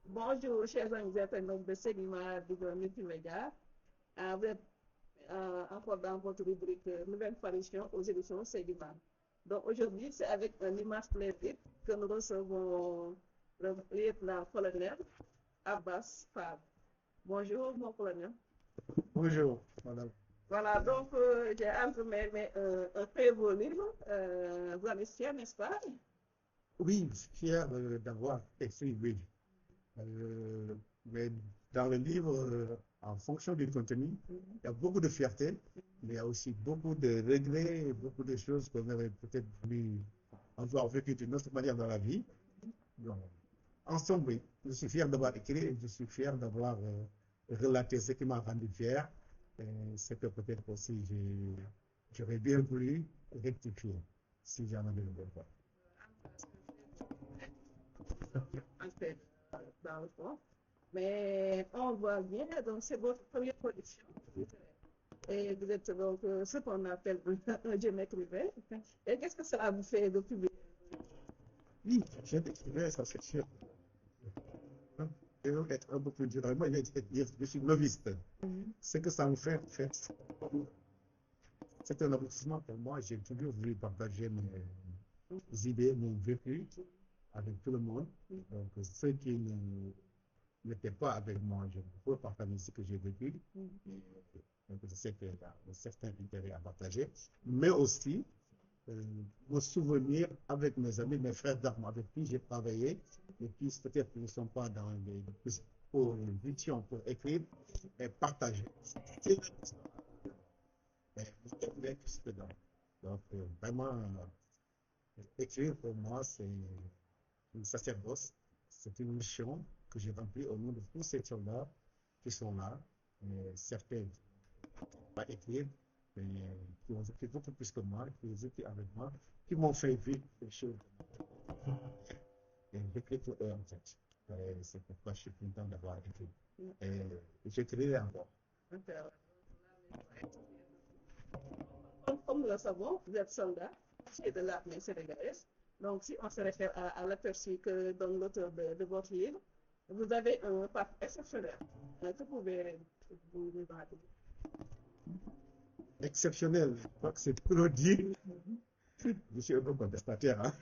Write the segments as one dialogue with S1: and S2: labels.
S1: Bonjour, chers amis internautes de Sedima Digital Multimédia. Vous êtes encore dans votre rubrique Nouvelle parution aux éditions Sedima. Donc aujourd'hui, c'est avec un immense plaisir que nous recevons le lieutenant-colonel Abbas Fall. Bonjour, mon colonel.
S2: Bonjour, madame.
S1: Voilà, donc j'ai entre mes mains un très beau livre. Vous en êtes fier, n'est-ce pas?
S2: Oui, je suis fier d'avoir écrit, oui. Mais dans le livre, en fonction du contenu, il y a beaucoup de fierté, mais il y a aussi beaucoup de regrets, beaucoup de choses qu'on aurait peut-être voulu avoir vécu d'une autre manière dans la vie. Donc, en somme, oui, je suis fier d'avoir écrit et je suis fier d'avoir relaté ce qui m'a rendu fier. Et c'est que peut-être aussi j'aurais bien voulu rectifier si j'en avais le devoir.
S1: En fait, dans le fond. Mais on voit bien, donc c'est votre première production. Et vous êtes donc ce qu'on appelle un jeune écrivain. Et qu'est-ce que cela vous fait de publier?
S2: Oui, j'ai découvert ça, c'est sûr. Je vais être un peu plus dur. Moi, je suis novice. Ce que ça me fait, en fait, c'est un aboutissement pour moi. J'ai toujours voulu partager mes idées, mon vécu avec tout le monde. Donc, ceux qui n'étaient pas avec moi, je peux partager ce que j'ai vécu. Donc, je sais qu'il y a un certain intérêt à partager. Mais aussi, me souvenir avec mes amis, mes frères d'armes avec qui j'ai travaillé, et qui peut-être ne sont pas dans les positions pour écrire et partager. C'est dedans. Donc, vraiment, écrire pour moi, c'est une sacerdoce, c'est une mission que j'ai remplie au nom de tous ces soldats qui sont là. Certains ne pas écrire, mais qui ont écrit beaucoup plus que moi, qui ont écrit avec moi, qui m'ont fait vivre des choses. Et j'écris pour eux, en fait. C'est pourquoi je suis content d'avoir écrit. Et j'écrirai encore.
S1: Comme nous le savons, vous êtes soldat, c'est de l'armée sénégalaise. Donc, si on se réfère à l'aperçu que donne l'auteur de votre livre, vous avez un parcours exceptionnel. Que pouvez-vous nous en dire?
S2: Exceptionnel, je crois que c'est trop dire. Je suis un peu contestataire. Hein?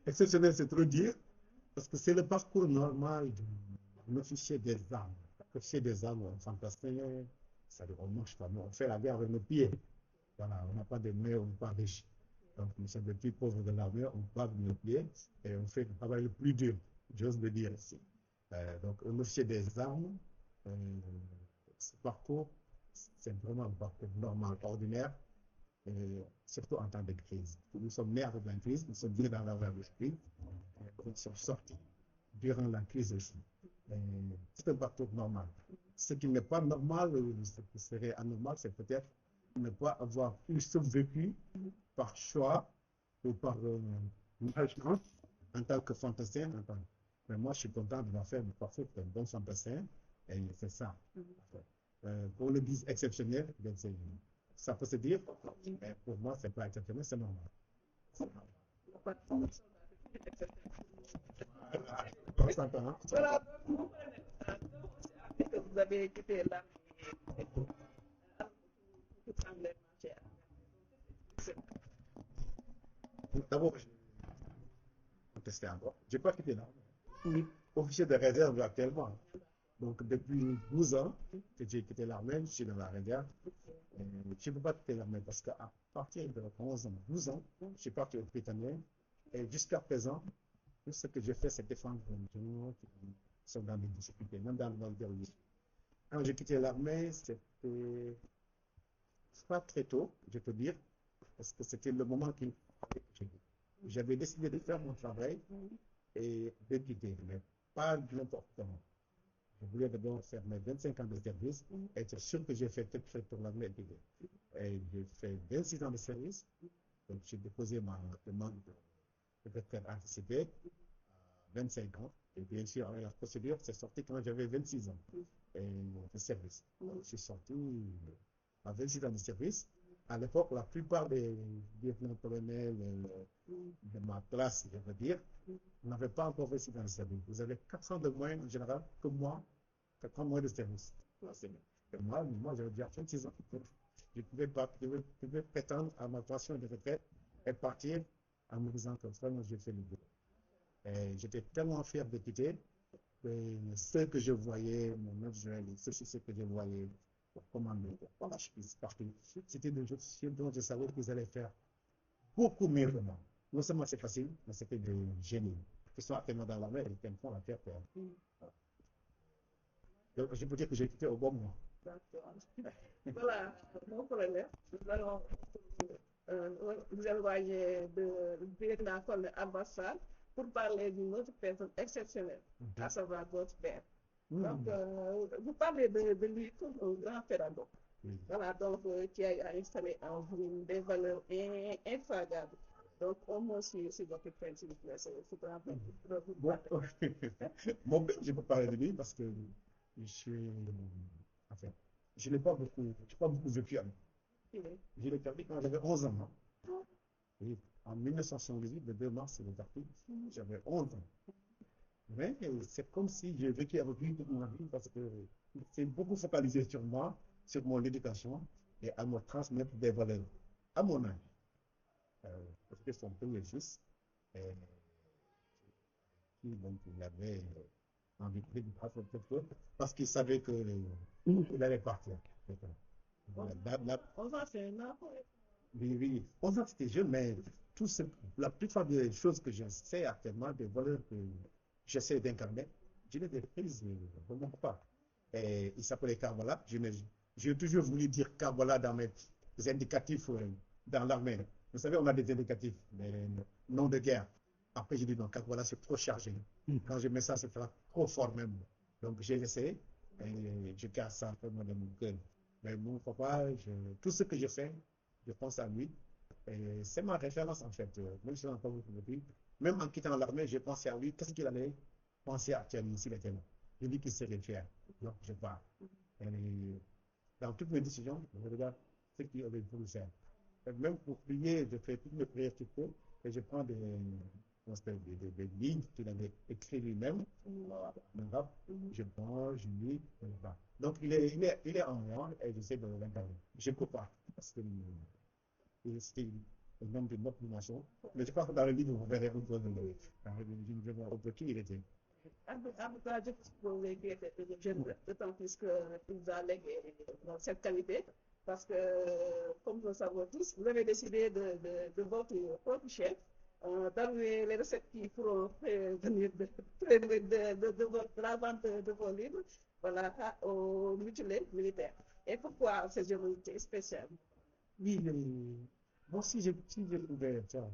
S2: Exceptionnel, c'est trop dire, parce que c'est le parcours normal d'un officier des armes. Officier des armes, on fantasme, c'est-à-dire on marche pas, on fait la guerre avec nos pieds. Voilà, on n'a pas de mains, on n'est pas riche. Donc nous sommes les plus pauvres de l'armée, on part de nos pieds et on fait le travail le plus dur, j'ose le dire ici. Donc un officier des armes, ce parcours, c'est vraiment un parcours normal, ordinaire, surtout en temps de crise. Nous sommes nés avec la crise, nous sommes venus dans la crise, nous sommes sortis durant la crise aussi. C'est un parcours normal. Ce qui n'est pas normal, ce qui serait anormal, c'est peut-être ne pas avoir eu ce vécu par choix ou par malchance en tant que fantassin. Mais moi, je suis content de faire le parcours d'un bon fantassin, et c'est ça. Pour le dire exceptionnel, ça peut se dire, mais pour moi, c'est pas exceptionnel, c'est normal. On s'entend, hein?
S1: Voilà, vous avez quitté l'armée. cher.
S2: D'abord, je vais contester encore. Je n'ai pas quitté l'armée. Oui. Officier de réserve actuellement. Donc, depuis 12 ans que j'ai quitté l'armée, je suis dans la réserve. Je ne peux pas quitter l'armée parce qu'à partir de 11 ans, 12 ans, je suis parti au Britannique. Et jusqu'à présent, tout ce que je fais, c'est défendre les gens qui sont dans des difficultés, même dans le dernier. Quand j'ai quitté l'armée, c'était pas très tôt, je peux dire, parce que c'était le moment qu'il fallait que j'avais décidé de faire mon travail et de quitter, mais pas n'importe comment. Je voulais d'abord faire mes 25 ans de service et être sûr que j'ai fait quelque chose pour l'armée. Et j'ai fait 26 ans de service, donc j'ai déposé ma demande de retraite anticipée à 25 ans. Et bien sûr, la procédure s'est sortie quand j'avais 26 ans de service. Donc, je suis sorti à 26 ans de service. À l'époque, la plupart des lieutenants-colonels de ma classe, je veux dire, n'avaient pas encore 26 ans de service. Vous avez 4 ans de moins en général que moi, 4 ans moins de service. Et moi j'avais déjà 26 ans. Je pouvais pas, je pouvais prétendre à ma pension de retraite et partir en me disant que vraiment j'ai fait le boulot. Et j'étais tellement fier de quitter que ce que je voyais, mon adjoint, ce que je voyais pour commander, pour la chemise partout, c'était des choses dont je savais qu'ils allaient faire beaucoup mieux que moi. Non seulement c'est facile, mais c'était des génies. Qui sont actuellement dans l'armée et qui me font la faire peur. Donc, je peux dire que j'ai quitté au bon moment.
S1: D'accord. Voilà, mon colonel, nous allons vous éloigner de lieutenant-colonel Abbas pour parler d'une autre personne exceptionnelle, à savoir votre père. Donc, vous parlez de lui comme un grand pédagogue. Voilà, donc, qui a installé en vous des valeurs infragables. Donc, au moins, si votre père, s'il vous plaît, c'est grand
S2: Bon, mon père, je peux parler de lui parce que je suis. Enfin, je n'ai pas beaucoup, j'ai pas beaucoup vécu avec. Je l'ai perdu quand j'avais 11 ans. Et en 1978, le 2 mars, il est parti. J'avais 11 ans. Mais c'est comme si j'ai vécu avec lui toute ma vie parce que c'est beaucoup focalisé sur moi, sur mon éducation et à me transmettre des valeurs à mon âge. Parce que son premier fils, euh, donc il avait envie de faire quelque chose parce qu'il savait qu'il allait partir.
S1: On va faire un enfant.
S2: Oui, oui. 11 ans, c'était jeune, mais tout ce, la plupart des choses que j'essaie actuellement, des valeurs que j'essaie d'incarner, je les ai prises de mon papa. Et il s'appelait Karbala. J'ai toujours voulu dire Karbala dans mes indicatifs dans l'armée. Vous savez, on a des indicatifs, des noms de guerre. Après, j'ai dit non, Karbala, c'est trop chargé. Quand je mets ça, c'est trop fort même. Donc, j'ai laissé et je garde ça vraiment dans mon cœur. Mais mon papa, tout ce que je fais, je pense à lui. Et c'est ma référence en fait. Même si je n'en pas beaucoup depuis. Même en quittant l'armée, j'ai pensé à lui. Qu'est-ce qu'il allait penser actuellement s'il était là? Je dis qu'il serait fier. Donc je pars. Et dans toutes mes décisions, je regarde ce qu'il avait voulu faire. Et même pour prier, je fais toutes mes prières qu'il faut. Et je prends des lignes qu'il avait écrites lui-même en arabe. Je prends, je lis, et voilà. Donc il est en moi et j'essaie de l'incarner. Je ne peux pas. Parce que c'était le nom de notre nation. Mais je pense que dans le livre, vous verrez un peu, un peu qui il était.
S1: En tout cas, je trouve qu'il était généreux, d'autant plus qu'il nous a légué cette qualité. Parce que, comme nous le savons tous, vous avez décidé de votre propre chef, d'amener les recettes qui pourront venir de la vente de vos livres, voilà, aux mutilés militaires. Et pourquoi cette générosité spéciale?
S2: Oui, mais moi, si je pouvais faire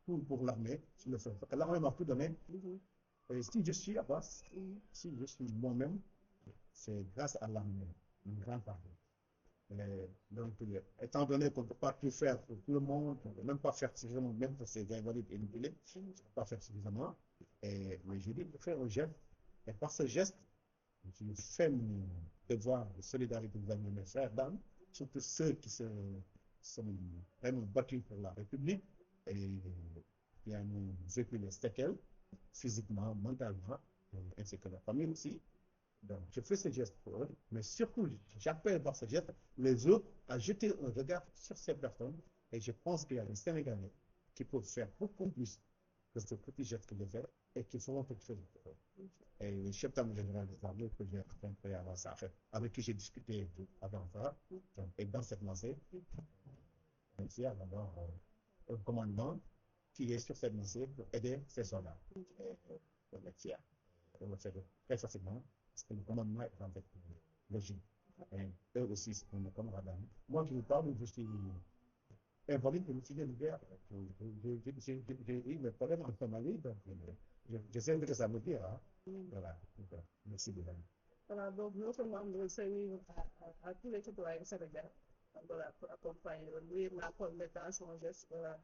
S2: tout pour l'armée, je le ferais. Parce que l'armée m'a tout donné. Et si je suis à base, si je suis moi-même, c'est grâce à l'armée, une grande partie. Donc, étant donné qu'on ne peut pas tout faire pour tout le monde, on ne peut même pas faire suffisamment, même pour ces invalides et mutilés, on ne peut pas faire suffisamment. Mais je dis de faire un geste. Et par ce geste, je fais mon devoir de solidarité avec mes frères d'armes, surtout ceux qui se sont vraiment battus pour la République et qui ont vécu les séquelles physiquement, mentalement, ainsi que la famille aussi. Donc, je fais ce geste pour eux, mais surtout, j'appelle par ce geste les autres à jeter un regard sur ces personnes. Et je pense qu'il y a des Sénégalais qui peuvent faire beaucoup plus que ce petit geste que je fais et qui feront quelque chose pour eux. Et le chef d'état général des armées que j'ai rencontré avant ça, avec qui j'ai discuté avant ça, et dans cette lancée, il y a d'abord un commandement qui est sur cette lancée pour aider ces soldats. Et on est fiers. On le fait très facilement parce que le commandement est en fait logique. Et eux aussi, c'est comme camarades. Moi, je vous parle, je suis invalide de l'outil de l'hiver. J'ai eu mes problèmes en Somalie, donc je sais ce que ça veut dire. Hein. Voilà. Merci de
S1: Voilà, donc nous sommes en train de servir à tous les citoyens sénégalais. Voilà, pour accompagner lui, la compétence, son geste, voilà,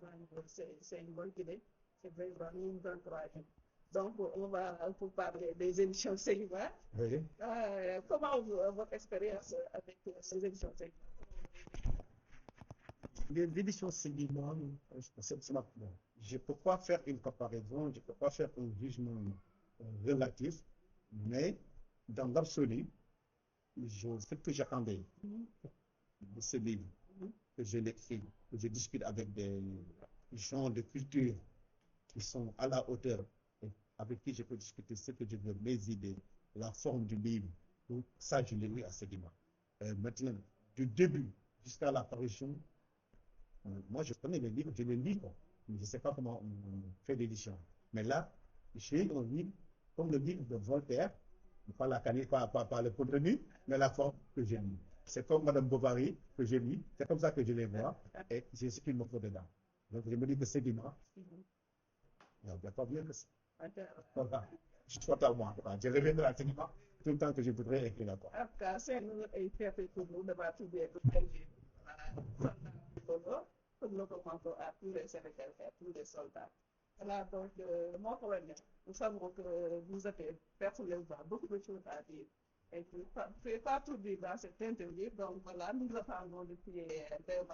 S1: c'est une bonne idée. C'est vraiment une bonne encouragement. Donc, on va pour parler des émissions Sénégal.
S2: Oui.
S1: Comment votre expérience avec ces émissions Sénégal?
S2: Les éditions Sénégal, je ne peux pas faire une comparaison, je ne peux pas faire un jugement relatif, mais dans l'absolu, ce que j'attendais de ce livre, que je l'écris, que je discute avec des gens de culture qui sont à la hauteur et avec qui je peux discuter ce que je veux, mes idées, la forme du livre. Donc, ça, je l'ai lu à Sédima. Maintenant, du début jusqu'à l'apparition, moi, je connais les livres, je les lis, mais je ne sais pas comment on fait l'édition. Mais là, j'ai un livre, comme le livre de Voltaire, pas la qualité, pas le contenu, mais la forme que j'ai mis. C'est comme Madame Bovary que j'ai mis, c'est comme ça que je les vois, et c'est ce qu'il me faut dedans. Donc, je me dis que c'est dimanche. Il n'y a pas mieux que ça. Voilà. Je suis totalement. Je reviens de la cinéma tout le temps que je voudrais écrire là-bas.
S1: En tout cas, c'est une fierté pour nous d'avoir trouvé comme nous commençons à tous les Sénégalais, à tous les soldats. Voilà, donc, mon colonel, nous savons que vous avez personnellement beaucoup de choses à dire. Et que vous ne pouvez pas tout dire dans cette interview. Donc voilà, nous attendons depuis avec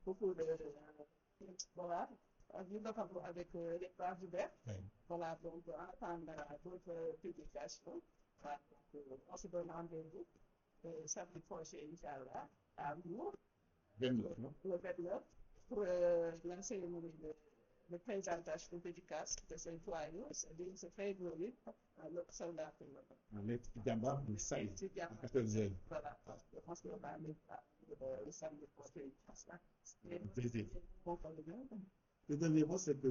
S1: beaucoup de. Voilà, nous attendons avec les pages ouvertes.
S2: Oui.
S1: Voilà, donc en attendant d'autres publications. Voilà, donc, on se donne rendez-vous samedi prochain, Inch'Allah, à Bourg,
S2: Bien, non?
S1: le 29, pour la cérémonie de présentation dédicace de ces joyaux. C'est-à-dire, c'est très glorieux, notre soldat.
S2: Les petits gambards, mais ça,
S1: Et c'est bien.
S2: à 14 heures.
S1: Voilà, je pense qu'on va aller le samedi prochain. Et
S2: Plaisir.
S1: bon, pour le bien.
S2: Le dernier mot, c'est que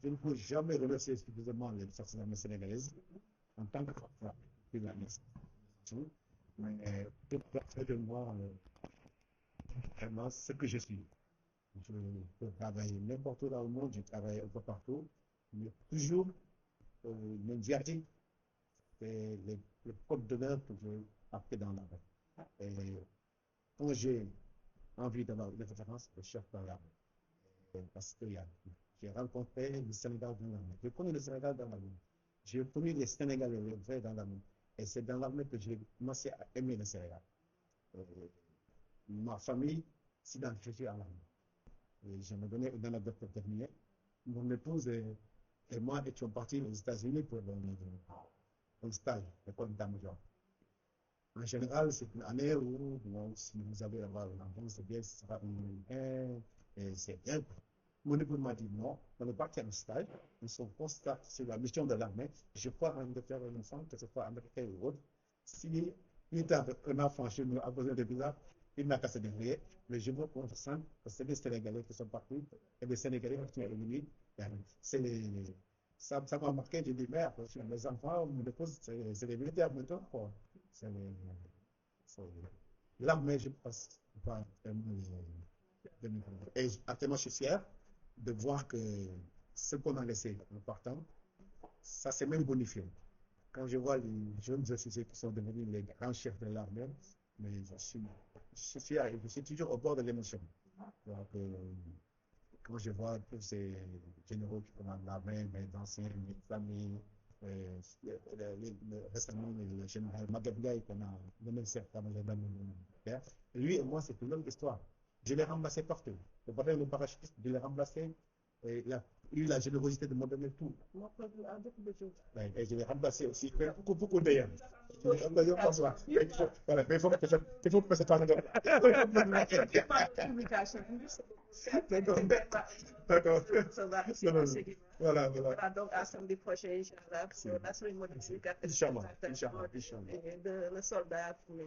S2: je ne peux jamais remercier suffisamment les forces armées sénégalaises en tant que mais tout fait de moi, vraiment, ce que je suis. Je peux travailler n'importe où dans le monde, je travaille un peu partout, mais toujours le viatique, c'est le code d'honneur que j'ai appris dans l'armée. Et quand j'ai envie d'avoir une référence, je cherche dans l'armée. Parce que j'ai rencontré le Sénégal dans l'armée. Je connais le Sénégal dans l'armée. J'ai connu les Sénégalais, les vrais dans l'armée. Et c'est dans l'armée que j'ai commencé à aimer le Sénégal. Ma famille s'identifie à l'armée. Et je me donnais une anecdote pour terminer. Mon épouse et moi étions partis aux États-Unis pour un stage, l'école d'état-major. En général, c'est une année où, bon, si vous avez avoir un enfant, c'est bien, ce sera un américain, et c'est bien. Mon épouse m'a dit non, on ne pas faire un stage, on se constate sur la mission de l'armée, je crois en de faire un enfant, que ce soit américain ou autre. Si un enfant chez nous a besoin de visa, il n'a qu'à se débrouiller, mais je veux qu'on sente que c'est des Sénégalais qui sont partis et des Sénégalais qui sont revenus. Ça m'a marqué, j'ai dit, merde, les enfants, mon épouse, c'est les militaires maintenant, quoi. L'armée, je pense, va et actuellement, je suis fier de voir que ce qu'on a laissé en partant, ça s'est même bonifié. Quand je vois les jeunes officiers qui sont devenus les grands chefs de l'armée, mais je suis fier et je suis toujours au bord de l'émotion. Donc, quand je vois tous ces généraux qui commandent l'armée, mes anciens, mes amis, récemment le général Magabgaï qu'on a nommé certainement militaire, lui et moi, c'est une longue histoire. Je l'ai remplacé partout. Le bataillon de parachutiste, je l'ai remplacé. Et eu la générosité de me donner tout.
S1: Moi, beaucoup de choses.
S2: Ouais, et je l'ai remplacé aussi. Mais beaucoup d'ailleurs. Voilà, mais il faut que ça parle de.
S1: Communication.
S2: D'accord. D'accord.
S1: Ça va,
S2: Non, non,
S1: c'est que-
S2: voilà.
S1: Voilà, donc à samedi prochain, Inch'Allah, pour la cérémonie
S2: Inch'Allah.
S1: de le soldat pour les